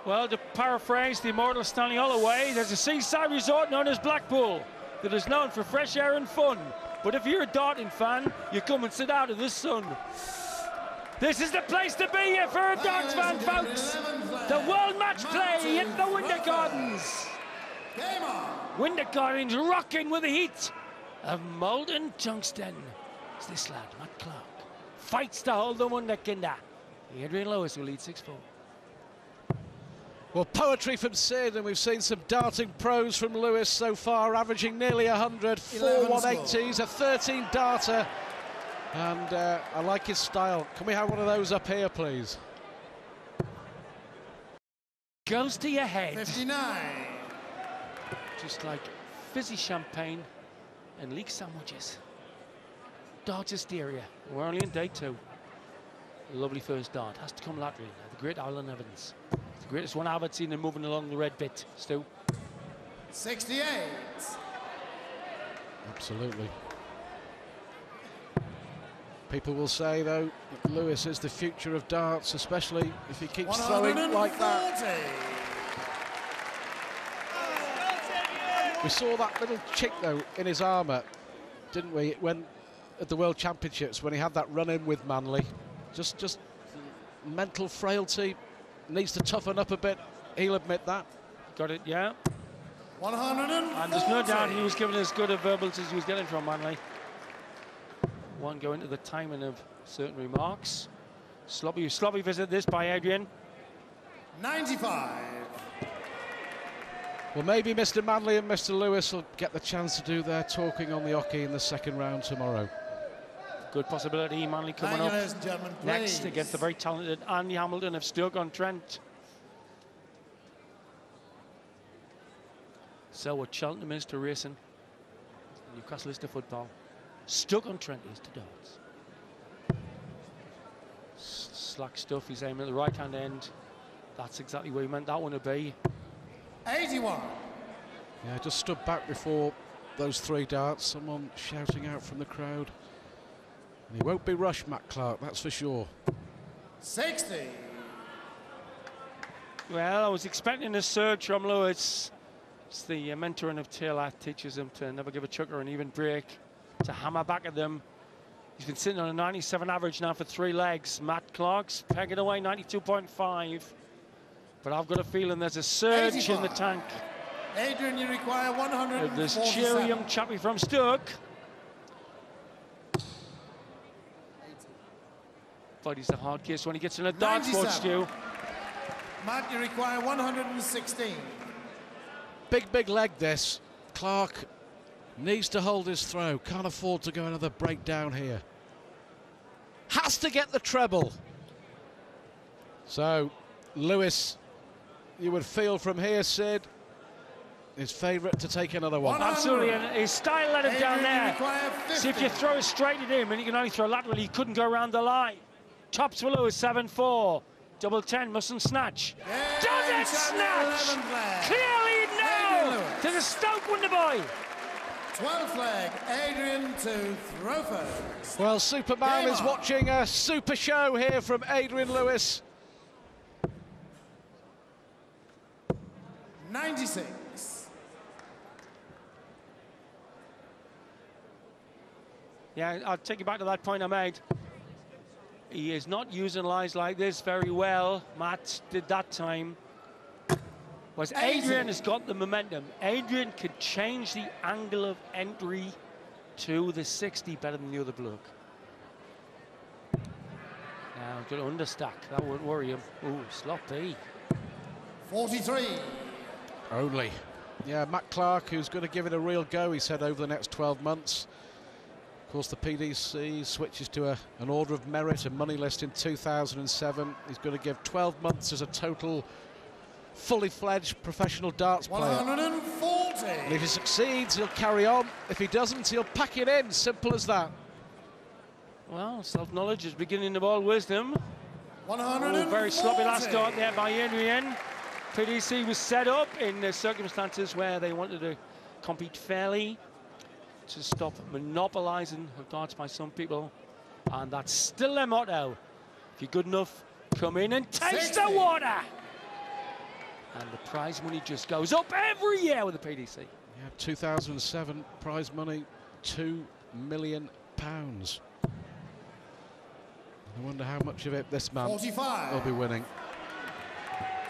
Well, to paraphrase the immortal Stanley Holloway, there's a seaside resort known as Blackpool that is known for fresh air and fun. But if you're a darting fan, you come and sit out in the sun. This is the place to be here for a darts fan, folks. The World Match Play at the Winter Gardens. Winter Gardens rocking with the heat of molten tungsten. It's this lad, Matt Clark, fights to hold the Wunderkinder. Adrian Lewis will lead 6-4. Well, poetry from Sid, and we've seen some darting pros from Lewis so far, averaging nearly 100, 4 180s, a 13 darter, and I like his style. Can we have one of those up here, please? Goes to your head. 59. Just like fizzy champagne and leek sandwiches. Dart hysteria. We're only in day 2. A lovely first dart. Has to come laterally. The great Alan Evans. The greatest one I've ever seen him moving along the red bit. Stu. 68. Absolutely. People will say, though, that Lewis is the future of darts, especially if he keeps throwing like that. We saw that little chick, though, in his armour, didn't we, when at the World Championships, when he had that run-in with Manley. Just mental frailty, needs to toughen up a bit. He'll admit that. Got it, yeah. 140. And there's no doubt he was given as good a verbals as he was getting from Manley. One going to the timing of certain remarks. Sloppy visit this by Adrian. 95. Well, maybe Mr. Manley and Mr. Lewis will get the chance to do their talking on the hockey in the second round tomorrow. Good possibility. Manley coming up next against the very talented Andy Hamilton of Stoke-on-Trent. So what Cheltenham is to racing, Newcastle is to football. Stoke-on-Trent is to darts. Slack stuff, he's aiming at the right-hand end. That's exactly where he meant that one to be. 81. Yeah, just stood back before those 3 darts. Someone shouting out from the crowd. And he won't be rushed, Matt Clark, that's for sure. 60. Well, I was expecting a surge from Lewis. It's the mentoring of Taylor teaches him to never give a chucker an even break, to hammer back at them. He's been sitting on a 97 average now for 3 legs. Matt Clark's pegging away 92.5. But I've got a feeling there's a surge 85. in the tank. Adrian, you require 147. This cheery young chappie from Stoke. But he's a hard case when he gets in a dance board, Stu. Matt, you require 116. Big leg this. Clark needs to hold his throw. Can't afford to go another breakdown here. Has to get the treble. So, Lewis, you would feel from here, Sid, his favourite to take another one. Absolutely, and his style let him down there. See, if you throw it straight at him and he can only throw laterally, he couldn't go around the line. Tops for Lewis, 7-4. Double 10, mustn't snatch. Does it snatch? Clearly no! To the Stoke Wonder Boy. 12th leg, Adrian to throw first. Well, Superman is watching a super show here from Adrian Lewis. 96. Yeah, I'll take you back to that point I made. He is not using lines like this very well. Matt did that time. Whereas Adrian has got the momentum. Adrian could change the angle of entry to the 60 better than the other bloke. Now, got to understack. That won't worry him. Ooh, sloppy. 43. Only. Yeah, Matt Clark, who's going to give it a real go, he said, over the next 12 months. Of course, the PDC switches to an order of merit, a money list in 2007. He's going to give 12 months as a total fully fledged professional darts player. 140. And if he succeeds, he'll carry on. If he doesn't, he'll pack it in. Simple as that. Well, self-knowledge is beginning of all wisdom. 140. Oh, very sloppy last start there by Adrian. PDC was set up in the circumstances where they wanted to compete fairly, to stop monopolising of darts by some people, and that's still their motto. If you're good enough, come in and taste 60. the water. And the prize money just goes up every year with the PDC. Yeah, 2007 prize money, £2 million. I wonder how much of it this man 45. will be winning.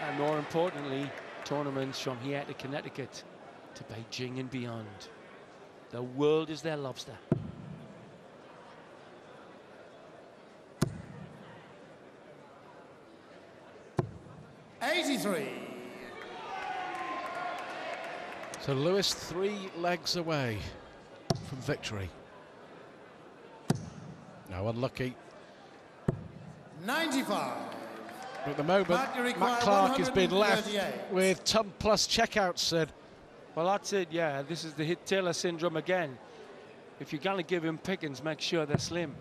And more importantly, tournaments from here to Connecticut to Beijing and beyond. The world is their lobster. $83. So Lewis 3 legs away from victory. No, unlucky. 95. At the moment, Matt Clark has been left with ton plus checkouts, Sid. Well, that's it, yeah. This is the Hit Taylor syndrome again. If you're going to give him pickings, make sure they're slim.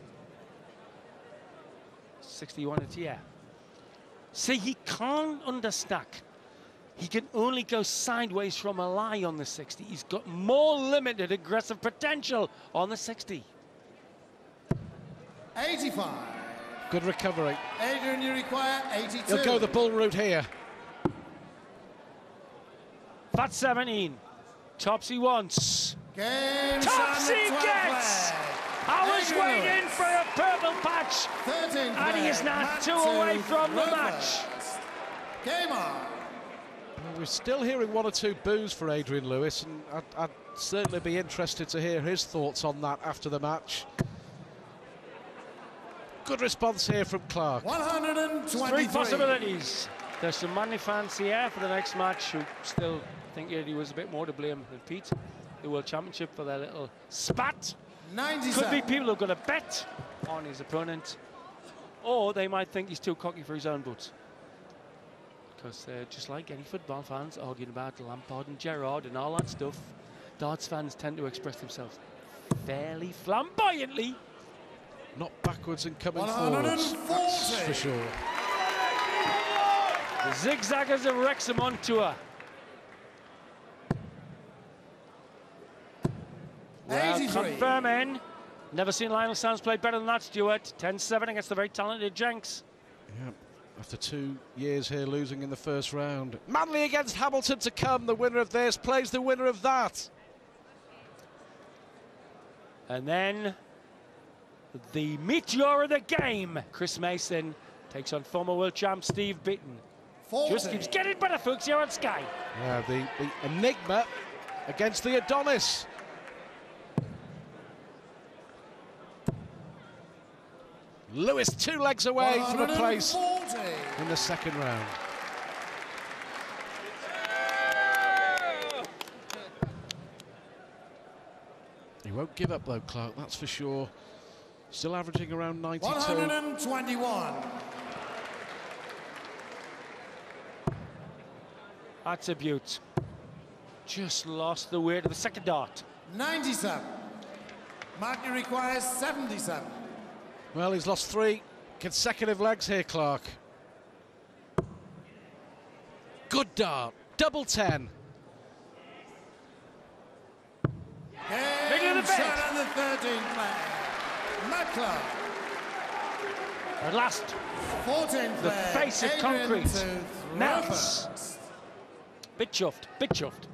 61 a tier. See, he can't understack. He can only go sideways from a lie on the 60. He's got more limited aggressive potential on the 60. 85. Good recovery. Adrian, you require 82. He'll go the bull route here. Fat 17. Topsy once. Game Topsy time, gets! flag. I was Adrian waiting Lewis. for a purple patch. 13 And he is now flag. 2 Match away to from the reverse. match. Game on. Well, we're still hearing 1 or 2 boos for Adrian Lewis, and I'd certainly be interested to hear his thoughts on that after the match. Good response here from Clark. 123. 3 possibilities. There's some Manly fans here for the next match who still think he was a bit more to blame than Pete. The World Championship for their little spat. 97. Could be people who are going to bet on his opponent, or they might think he's too cocky for his own boots. Because they're just like any football fans arguing about Lampard and Gerrard and all that stuff. Darts fans tend to express themselves fairly flamboyantly. Not backwards and coming forwards, that's for sure. The zigzaggers of Wrexham on tour. Well, 83. confirming. Never seen Lionel Sands play better than that, Stuart. 10-7 against the very talented Jenks. Yeah, after 2 years here losing in the first round. Manly against Hamilton to come. The winner of this plays the winner of that. And then the meteor of the game, Chris Mason, takes on former world champ Steve Beaton. 40. Just keeps getting better, folks, here on Sky. Yeah, the enigma against the Adonis. Lewis 2 legs away from a place 140. in the second round. He won't give up though, Clark, that's for sure. Still averaging around 92. 121. That's a beaut. Just lost the way to the second dart. 97. Martin requires 77. Well, he's lost 3 consecutive legs here, Clark. Good dart, double 10. Middle of the bed. Shot on the 13th flag. Matt Clark. At last, 14th the flag. face of Adrian concrete to melts. Roper. Bit chuffed, bit chuffed.